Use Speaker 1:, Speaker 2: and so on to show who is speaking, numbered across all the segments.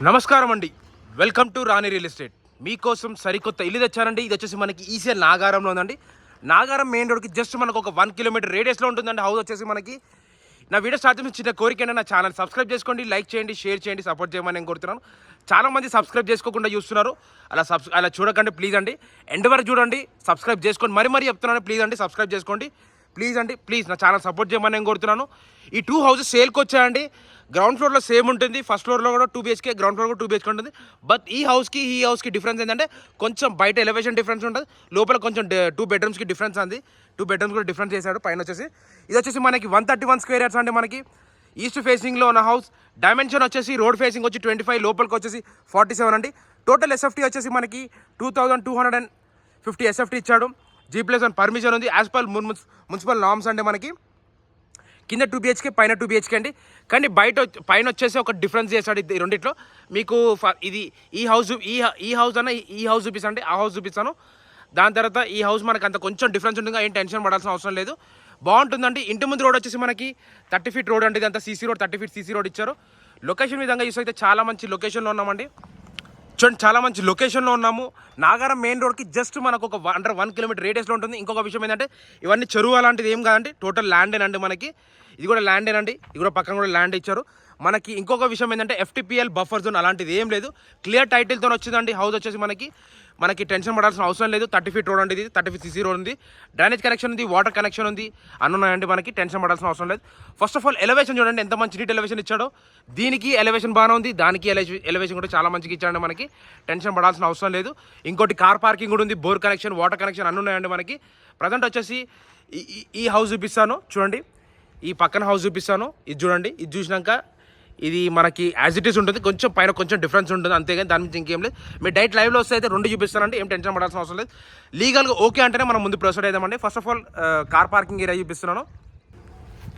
Speaker 1: నమస్కారం అండి. Welcome to Rani real estate. మీకోసం సరికొత్త ఇల్లు తెచ్చానండి. ఇది వచ్చేసి మనకి ఈసీఎల్ నాగారంలో ఉందండి. నాగారం మెయిన్ రోడ్కి జస్ట్ మనకు ఒక 1 కిలోమీటర్ రేడియస్లో ఉంటుందండి హౌస్ వచ్చేసి మనకి. నా వీడియో స్టార్ట్ చేసిన చిన్న కోరిక ఏంటంటే నా ఛానల్ సబ్స్క్రైబ్ చేసుకోండి, లైక్ చేయండి, షేర్ చేయండి, సపోర్ట్ చేయమని నేను కోరుతున్నాను. చాలామంది సబ్స్క్రైబ్ చేసుకోకుండా చూస్తున్నారు. అలా చూడకండి ప్లీజ్ అండి. ఎండ్ వరకు చూడండి, సబ్స్క్రైబ్ చేసుకోండి. మరీ చెప్తున్నాను, ప్లీజ్ అండి సబ్స్క్రైబ్ చేసుకోండి ప్లీజ్ అండి. ప్లీజ్ నా ఛానల్ సపోర్ట్ చేయమని నేను కోరుతున్నాను. ఈ 2 హౌసెస్ సేల్కి వచ్చాయండి. గ్రౌండ్ ఫ్లోర్లో సేమ్ ఉంటుంది, ఫస్ట్ ఫ్లోర్లో కూడా 2 BHK, గ్రౌండ్ ఫ్లోర్ కూడా 2 BHK ఉంటుంది. బట్ ఈ హౌస్కి డిఫరెన్స్ ఏంటంటే కొంచెం బయట ఎలివేషన్ డిఫరెన్స్ ఉంటుంది, లోపల కొంచెం 2 బెడ్రూమ్స్కి డిఫరెన్స్ అంది. 2 బెడ్రూమ్స్ కూడా డిఫరెన్స్ చేశాడు. పైన వచ్చేసి ఇది వచ్చేసి మనకి 131 స్క్వేర్ యార్డ్స్ అండి. మనకి ఈస్ట్ ఫేసింగ్లో ఉన్న హౌస్. డైమెన్షన్ వచ్చేసి రోడ్ ఫేసింగ్ వచ్చి 25, లోపలికి వచ్చేసి 47 అండి. టోటల్ SFT వచ్చేసి మనకి 2250 SFT ఇచ్చాడు. G+1 పర్మిషన్ ఉంది యాజ్ పర్ మున్సిపల్ నార్మ్స్ అంటే మనకి. కింద 2 BHK, పైన 2 BHK అండి. కానీ పైన వచ్చేసి ఒక డిఫరెన్స్ చేశాడు ఈ రెండిట్లో. మీకు ఇది ఈ హౌస్ అన్న ఈ హౌస్ చూపిస్తాను, ఆ హౌస్ చూపిస్తాను. దాని తర్వాత ఈ హౌస్ మనకు అంత కొంచెం డిఫరెన్స్ ఉంటుంది, ఏం టెన్షన్ పడాల్సిన అవసరం లేదు, బాగుంటుందండి. ఇంటి ముందు రోడ్ వచ్చేసి మనకి 30 ఫీట్ రోడ్ అండి. ఇదంతా CC road, 30 feet CC road ఇచ్చారు. లొకేషన్ విధంగా చూస్తే అయితే చాలా మంచి లొకేషన్లో ఉన్నామండి. చూడండి, చాలా మంచి లొకేషన్లో ఉన్నాము. నాగారం మెయిన్ రోడ్కి జస్ట్ మనకు ఒక 1 కిలోమీటర్ రేడియస్లో ఉంటుంది. ఇంకొక విషయం ఏంటంటే ఇవన్నీ చెరువు అలాంటిది ఏం కాదండి, టోటల్ ల్యాండేనండి మనకి. ఇది కూడా ల్యాండేనండి, ఇది కూడా పక్కన కూడా ల్యాండ్ ఇచ్చారు మనకి. ఇంకొక విషయం ఏంటంటే FTPL బఫర్ జోన్ అలాంటిది ఏం లేదు, క్లియర్ టైటిల్తో వచ్చిందండి హౌస్ వచ్చేసి మనకి టెన్షన్ పడాల్సిన అవసరం లేదు. 30 ఫీట్ రోడ్ అండి, ఇది 30 ఫీట్ CC రోడ్ ఉంది, డ్రైనేజ్ కనెక్షన్ ఉంది, వాటర్ కనెక్షన్ ఉంది, అన్నున్నాయండి. మనకి టెన్షన్ పడాల్సిన అవసరం లేదు. ఫస్ట్ ఆఫ్ ఆల్ ఎలివేషన్ చూడండి ఎంత మంచి నీట్ ఎలివేషన్ ఇచ్చాడో. దీనికి ఎలివేషన్ బాగానే ఉంది, దానికి ఎలివేషన్ కూడా చాలా మంచిగా ఇచ్చాడండి. మనకి టెన్షన్ పడాల్సిన అవసరం లేదు. ఇంకోటి కార్ పార్కింగ్ కూడా ఉంది, బోర్ కనెక్షన్, వాటర్ కనెక్షన్ అన్నున్నాయండి మనకి. ప్రజెంట్ వచ్చేసి ఈ హౌస్ చూపిస్తాను చూడండి, ఈ పక్కన హౌస్ చూపిస్తాను. ఇది చూడండి, ఇది చూసినాక ఇది మనకి యాజ్ ఇట్ ఈస్ ఉంటుంది, కొంచెం పైన కొంచెం డిఫరెన్స్ ఉంటుంది అంతేగాని దాని నుంచి ఇంకేం లేదు. మీరు డైరెక్ట్ లైవ్లో వస్తే అయితే 2 చూపిస్తానండి, ఏం టెన్షన్ పడాల్సిన అవసరం లేదు. లీగల్గా ఓకే అంటేనే మనం ముందు ప్రొసీడ్ అవుదామండి. First of all car parking area చూపిస్తున్నాను.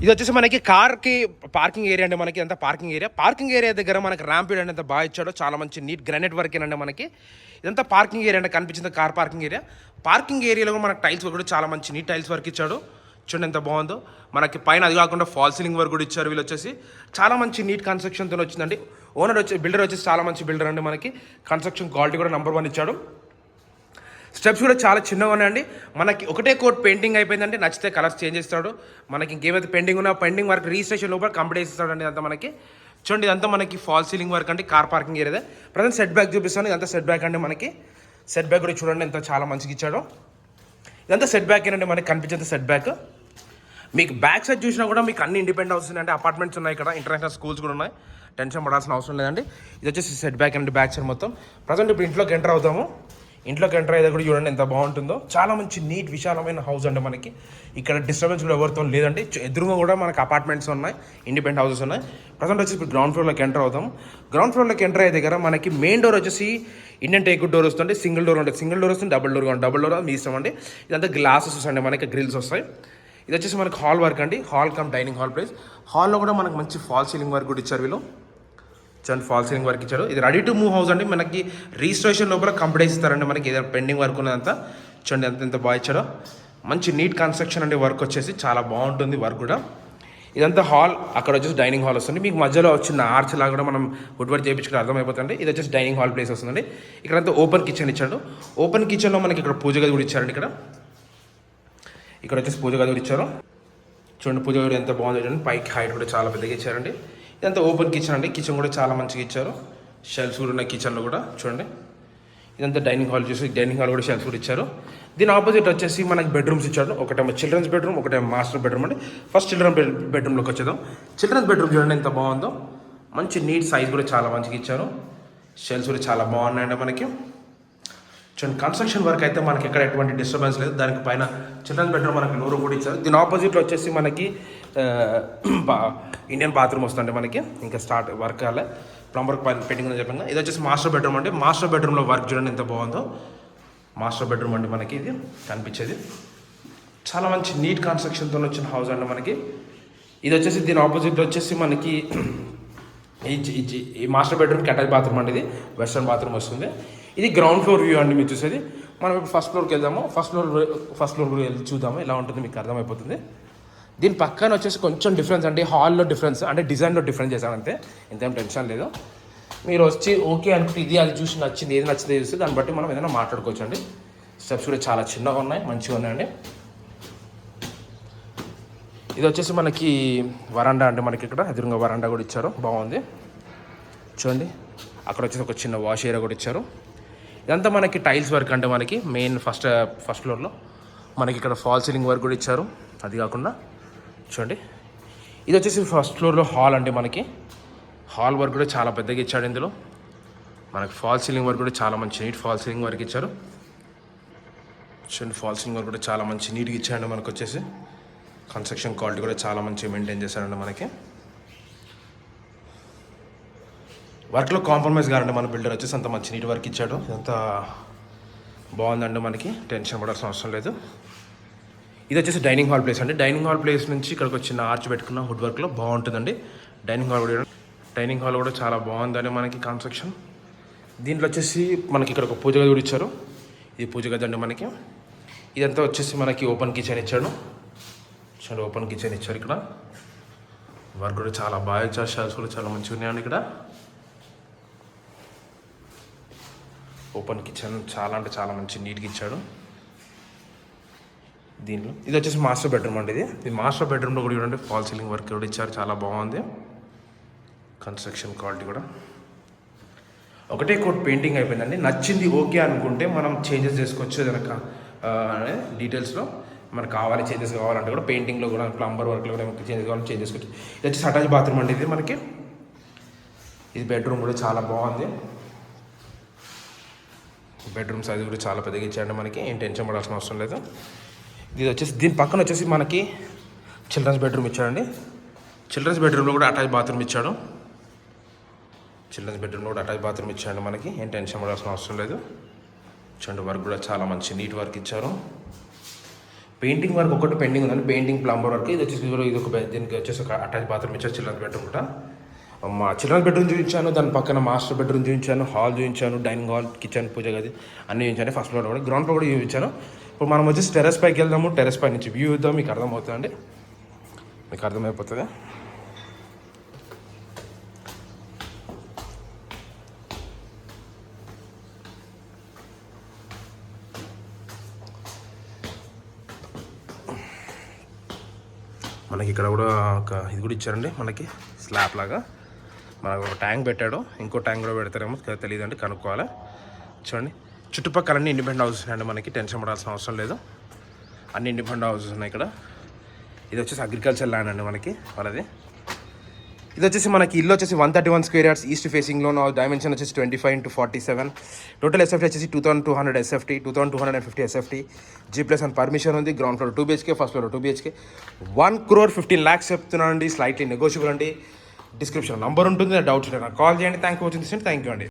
Speaker 1: ఇది వచ్చేసి మనకి కార్కి పార్కింగ్ ఏరియా అండి. మనకి అంతా పార్కింగ్ ఏరియా దగ్గర మనకి ర్యాంప్ అండి ఎంత బాగా ఇచ్చాడో, చాలా మంచి నీట్ గ్రానైట్ వర్క్ ఏనండి మనకి. ఇదంతా పార్కింగ్ ఏరియా అంటే కనిపించింది కార్ పార్కింగ్ ఏరియా. పార్కింగ్ ఏరియాలో కూడా మనకి టైల్స్ కూడా చాలా మంచి నీట్ టైల్స్ వర్క్ ఇచ్చాడు. చూడండి ఎంత బాగుందో. మనకి పైన అది కాకుండా ఫాల్ సీలింగ్ వర్క్ కూడా ఇచ్చారు. వీళ్ళు వచ్చేసి చాలా మంచి నీట్ కన్స్ట్రక్షన్తో వచ్చిందండి. బిల్డర్ వచ్చేసి చాలా మంచి బిల్డర్ అండి. మనకి కన్స్ట్రక్షన్ క్వాలిటీ కూడా నెంబర్ 1 ఇచ్చాడు. స్టెప్స్ కూడా చాలా చిన్నగా ఉన్నాయండి. మనకి ఒకటే కోట్ పెయింటింగ్ అయిపోయిందండి, నచ్చితే కలర్స్ చేంజ్ చేస్తాడు. మనకి ఇంకేమైతే పెండింగ్ ఉన్నా పెండింగ్ వర్క్ రిజిస్ట్రేషన్ లోపల కంప్లీట్ చేస్తాడండి. అంతా మనకి చూడండి, ఇదంతా మనకి ఫాల్ సీలింగ్ వర్క్ అండి. Car parking area present set back చూపిస్తాను. ఇదంతా సెట్ బ్యాక్ అండి. మనకి సెట్ బ్యాక్ కూడా చూడండి ఎంత చాలా మంచిగా ఇచ్చాడు. ఇదంతా సెట్ బ్యాక్ ఏంటంటే మనకి కనిపించేంత సెట్ బ్యాక్. మీకు బ్యాక్ సైడ్ చూసినా కూడా మీకు అన్ని ఇండిపెండెంట్ హౌసెస్ అంటే అపార్ట్మెంట్స్ ఉన్నాయి, ఇక్కడ ఇంటర్నేషనల్ స్కూల్స్ కూడా ఉన్నాయి, టెన్షన్ పడాల్సిన అవసరం లేదండి. ఇది వచ్చేసి సెట్ బ్యాక్ అండి, బ్యాక్ సైడ్ మొత్తం. ప్రజెంట్ ఇప్పుడు ఇంట్లోకి ఎంటర్ అవుతాము. ఇంట్లోకి ఎంటర్ అయ్యేది కూడా చూడండి ఎంత బాగుంటుందో. చాలా మంచి నీట్ విశాలమైన హౌస్ అండి మనకి. ఇక్కడ డిస్టర్బెన్స్ కూడా ఎవరితో లేదండి. ఎదురుగా కూడా మనకి అపార్ట్మెంట్స్ ఉన్నాయి, ఇండిపెండెంట్ హౌసెస్ ఉన్నాయి. ప్రజెంట్ వచ్చేసి ఇప్పుడు గ్రౌండ్ ఫ్లోర్లోకి ఎంటర్ అవుతాము. గ్రౌండ్ ఫ్లోర్లోకి ఎంటర్ అయ్యే దగ్గర మనకి మెయిన్ డోర్ వచ్చేసి ఇండియన్ టేక్ డోర్ వస్తుంది, సింగిల్ డోర్ ఉంటుంది, సింగిల్ డోర్ వస్తుంది, డబుల్ డోర్ మీ ఇష్టం అండి. ఇదంతా గ్లాసెస్ వస్తాయండి, మనకి గ్రిల్స్ వస్తాయి. ఇది వచ్చేసి మనకి హాల్ వర్క్ అండి, hall cum dining hall place. హాల్లో కూడా మనకి మంచి ఫాల్ సీలింగ్ వర్క్ కూడా ఇచ్చారు వీళ్ళు. చూడండి ఫాల్ సీలింగ్ వర్క్ ఇచ్చారు. ఇది రెడీ టు మూవ్ హౌస్ అండి. మనకి రిజిస్ట్రేషన్ లోపల కంప్లీట్ ఇస్తారండి. మనకి ఏదైనా పెండింగ్ వర్క్ ఉన్నదంతా చూడండి ఎంత బాగా ఇచ్చాడో. మంచి నీట్ కన్స్ట్రక్షన్ అండి. వర్క్ వచ్చేసి చాలా బాగుంటుంది వర్క్ కూడా. ఇదంతా హాల్, అక్కడ వచ్చేసి డైనింగ్ హాల్ వస్తుంది. మీకు మధ్యలో వచ్చిన ఆర్చ్ లాగా కూడా మనం వుడ్ వర్క్ చేయించుకుంటే అర్థమైపోతుంది. ఇది వచ్చేసి డైనింగ్ హాల్ ప్లేస్ వస్తుందండి. ఇక్కడంతా ఓపెన్ కిచెన్ ఇచ్చాడు. ఓపెన్ కిచెన్లో మనకి ఇక్కడ పూజ గది కూడా ఇచ్చారండి. ఇక్కడ వచ్చేసి పూజ గది కూడా ఇచ్చారు. చూడండి పూజ గది ఎంత బాగుంది చూడండి. పైకి హైట్ కూడా చాలా పెద్దగా ఇచ్చారండి. ఇదంతా ఓపెన్ కిచెన్ అండి. కిచెన్ కూడా చాలా మంచిగా ఇచ్చారు. షెల్ఫ్స్ కూడా ఉన్నాయి కిచెన్లో కూడా చూడండి. ఇదంతా డైనింగ్ హాల్ చూసి డైనింగ్ హాల్ కూడా షెల్ఫ్స్ కూడా ఇచ్చారు. దీని ఆపోజిట్ వచ్చేసి మనకి బెడ్రూమ్స్ ఇచ్చాడు. ఒకటేమో చిల్డ్రన్స్ బెడ్రూమ్, ఒకటేమో మాస్టర్ బెడ్రూమ్ అండి. ఫస్ట్ చిల్డ్రన్ బెడ్రూమ్లోకి వచ్చేద్దాం. చిల్డ్రన్స్ బెడ్రూమ్ చూడండి ఎంత బాగుందో. మంచి నీట్ సైజ్ కూడా చాలా మంచిగా ఇచ్చారు. షెల్ఫ్స్ కూడా చాలా బాగున్నాయండి మనకి. చూడండి కన్స్ట్రక్షన్ వర్క్ అయితే మనకి ఎక్కడ ఎటువంటి డిస్టర్బెన్స్ లేదు. దానికి పైన చిల్డ్రన్స్ బెడ్రూమ్ మనకి నూరు కూడా ఇచ్చారు. దీని ఆపోజిట్లో వచ్చేసి మనకి ఇండియన్ బాత్రూమ్ వస్తుంది మనకి. ఇంకా స్టార్ట్ వర్క్ కాలే, ప్లంబర్ పెండింగ్ అని చెప్పాను. ఇది వచ్చేసి మాస్టర్ బెడ్రూమ్ అండి. మాస్టర్ బెడ్రూమ్లో వర్క్ చూడండి ఎంత బాగుందో. మాస్టర్ బెడ్రూమ్ అండి మనకి ఇది కనిపించేది. చాలా మంచి నీట్ కన్స్ట్రక్షన్తో వచ్చిన హౌస్ అండి మనకి. ఇది వచ్చేసి దీని ఆపోజిట్లో వచ్చేసి మనకి ఈ మాస్టర్ బెడ్రూమ్కి అటాచ్ బాత్రూమ్ అండి. ఇది వెస్టర్న్ బాత్రూమ్ వస్తుంది. ఇది గ్రౌండ్ ఫ్లోర్ వ్యూ అండి మీరు చూసేది. మనం ఇప్పుడు ఫస్ట్ ఫ్లోర్కి వెళ్దాము. ఫస్ట్ ఫ్లోర్ వెళ్ళి చూద్దాము ఎలా ఉంటుందో మీకు అర్థమైపోతుంది. దీని పక్కన వచ్చేసి కొంచెం డిఫరెన్స్ అండి, హాల్లో డిఫరెన్స్ అంటే డిజైన్లో డిఫరెన్స్ చేశాను అంతే, ఇంతేం టెన్షన్ లేదు. మీరు వచ్చి ఓకే అనుకుంటే ఇది అది చూసి నచ్చింది, ఏది నచ్చింది చూస్తే దాన్ని బట్టి మనం ఏదైనా మాట్లాడుకోవచ్చు అండి. స్టెప్స్ కూడా చాలా చిన్నగా ఉన్నాయి, మంచిగా ఉన్నాయండి. ఇది వచ్చేసి మనకి వరండా అండి. మనకి ఇక్కడ ఎదురుగా వరండా కూడా ఇచ్చారు, బాగుంది చూడండి. అక్కడ వచ్చేసి ఒక చిన్న వాష్ ఏరియా కూడా ఇచ్చారు. ఇదంతా మనకి టైల్స్ వర్క్ అంటే మనకి మెయిన్ ఫస్ట్ ఫ్లోర్లో మనకి ఇక్కడ ఫాల్ సీలింగ్ వర్క్ కూడా ఇచ్చారు. అది కాకుండా చూడండి, ఇది వచ్చేసి ఫస్ట్ ఫ్లోర్లో హాల్ అండి. మనకి హాల్ వర్క్ కూడా చాలా పెద్దగా ఇచ్చాడు. ఇందులో మనకి ఫాల్ సీలింగ్ వర్క్ కూడా చాలా మంచి నీట్ ఫాల్ సీలింగ్ వర్క్ ఇచ్చారు. చూడండి, ఫాల్ సీలింగ్ వర్క్ కూడా చాలా మంచి నీట్గా ఇచ్చాడండి. మనకు వచ్చేసి కన్స్ట్రక్షన్ క్వాలిటీ కూడా చాలా మంచిగా మెయింటైన్ చేశారండి. మనకి వర్క్లో కాంప్రమైజ్ కాదండి. మన బిల్డర్ వచ్చేసి అంత మంచి నీట్ వర్క్ ఇచ్చాడు. ఇదంతా బాగుందండి. మనకి టెన్షన్ పడాల్సిన అవసరం లేదు. ఇది వచ్చేసి డైనింగ్ హాల్ ప్లేస్ అండి. డైనింగ్ హాల్ ప్లేస్ నుంచి ఇక్కడికి వచ్చిన ఆర్చ్ పెట్టుకున్న వుడ్ వర్క్లో బాగుంటుందండి. డైనింగ్ హాల్ కూడా చాలా బాగుందండి మనకి కన్స్ట్రక్షన్. దీంట్లో వచ్చేసి మనకి ఇక్కడ ఒక పూజ గది కూడా ఇచ్చారు. ఇది పూజ గది అండి. మనకి ఇదంతా వచ్చేసి మనకి ఓపెన్ కిచెన్ ఇచ్చాడు. చాలా ఓపెన్ కిచెన్ ఇచ్చారు. ఇక్కడ వర్క్ కూడా చాలా బాగా ఇచ్చారు. షెల్ఫ్స్ కూడా చాలా మంచిగా ఉన్నాయండి. ఇక్కడ ఓపెన్ కిచెన్ చాలా అంటే చాలా మంచి నీట్గా ఇచ్చాడు. దీంట్లో ఇది వచ్చేసి మాస్టర్ బెడ్రూమ్ అండి. ఇది మాస్టర్ బెడ్రూమ్లో కూడా చూడండి, ఫాల్ సీలింగ్ వర్క్ కూడా ఇచ్చారు. చాలా బాగుంది కన్స్ట్రక్షన్ క్వాలిటీ కూడా. ఒకటే కోట్ పెయింటింగ్ అయిపోయిందండి. నచ్చింది ఓకే అనుకుంటే మనం చేంజెస్ చేసుకోవచ్చు. ఏదైనా డీటెయిల్స్లో మనకు కావాలి చేంజెస్ కావాలంటే కూడా పెయింటింగ్లో కూడా ప్లంబర్ వర్క్లో కూడా చేంజెస్ కావాలంటే చేంజ్ చేసుకోవచ్చు. ఇది వచ్చేసి అటాచ్ బాత్రూమ్ అండి. ఇది మనకి ఇది బెడ్రూమ్ కూడా చాలా బాగుంది. బెడ్రూమ్ సైజ్ కూడా చాలా పెద్దగా ఇచ్చాడండి. మనకి ఏం టెన్షన్ పడాల్సిన అవసరం లేదు. ఇది వచ్చేసి దీని పక్కన వచ్చేసి మనకి చిల్డ్రన్స్ బెడ్రూమ్ ఇచ్చాడండి. చిల్డ్రన్స్ బెడ్రూమ్లో కూడా అటాచ్ బాత్రూమ్ ఇచ్చాడు. మనకి ఏం టెన్షన్ పడాల్సిన అవసరం లేదు. చూడండి, వర్క్ కూడా చాలా మంచి నీట్ వర్క్ ఇచ్చారు. పెయింటింగ్ వర్క్ ఒకటి పెండింగ్ ఉందండి. Painting plumber work. ఇది వచ్చేసి ఇది ఒక దీనికి వచ్చేసి ఒక అటాచ్ బాత్రూమ్ ఇచ్చారు. చిల్డ్రన్స్ బెడ్రూమ్ కూడా మా చిల్డ్రన్స్ బెడ్రూమ్ చూపించాను. దాని పక్కన మాస్టర్ బెడ్రూమ్ చూపించాను, హాల్ చూపించాను, డైనింగ్ హాల్, కిచెన్, పూజ గది అన్నీ చూపించాను. ఫస్ట్ ఫ్లోర్ కూడా గ్రౌండ్ ఫ్లోర్ కూడా చూపించాను. ఇప్పుడు మనం వచ్చేసి టెర్రస్ పైకి వెళ్దాము. టెర్రస్ పై నుంచి వ్యూ ఇద్దాం. మీకు అర్థమవుతుందండి, మీకు అర్థమైపోతుంది. మనకి ఇక్కడ కూడా ఒక ఇది కూడా ఇచ్చారండి. మనకి స్లాబ్ లాగా మనకు ఒక ట్యాంక్ పెట్టాడు. ఇంకో ట్యాంక్ కూడా పెడతారేమో తెలియదండి, కనుక్కోవాలి. చూడండి, చుట్టుపక్కల అన్ని ఇండిపెండెంట్ హౌసెస్ ఉన్నాయండి. మనకి టెన్షన్ పడాల్సిన అవసరం లేదు. అన్ని ఇండిపెండెంట్ హౌసెస్ ఉన్నాయి ఇక్కడ. ఇది వచ్చేసి అగ్రికల్చర్ ల్యాండ్ అండి మనకి వాళ్ళది. ఇది వచ్చేసి మనకి ఇల్లు వచ్చేసి 131 స్క్వేర్ యార్డ్స్ ఈస్ట్ ఫేసింగ్లో. డైమెన్షన్ వచ్చేసి 25x47. టోటల్ ఎస్ఎఫ్టీ వచ్చేసి 2200 ఎస్ఎఫ్టీ, 2250 ఎస్ఎఫ్టీ. G+1 పర్మిషన్ ఉంది. Ground floor 2 BHK, first floor 2 BHK. 1,15,00,000 చెప్తున్నాను అండి. స్లైట్లీ నెగోషియబుల్ అండి. డిస్క్రిప్షన్ నంబర్ ఉంటుంది. డౌట్స్ ఉంటే నాకు కాల్ చేయండి. థ్యాంక్ యూ అండి.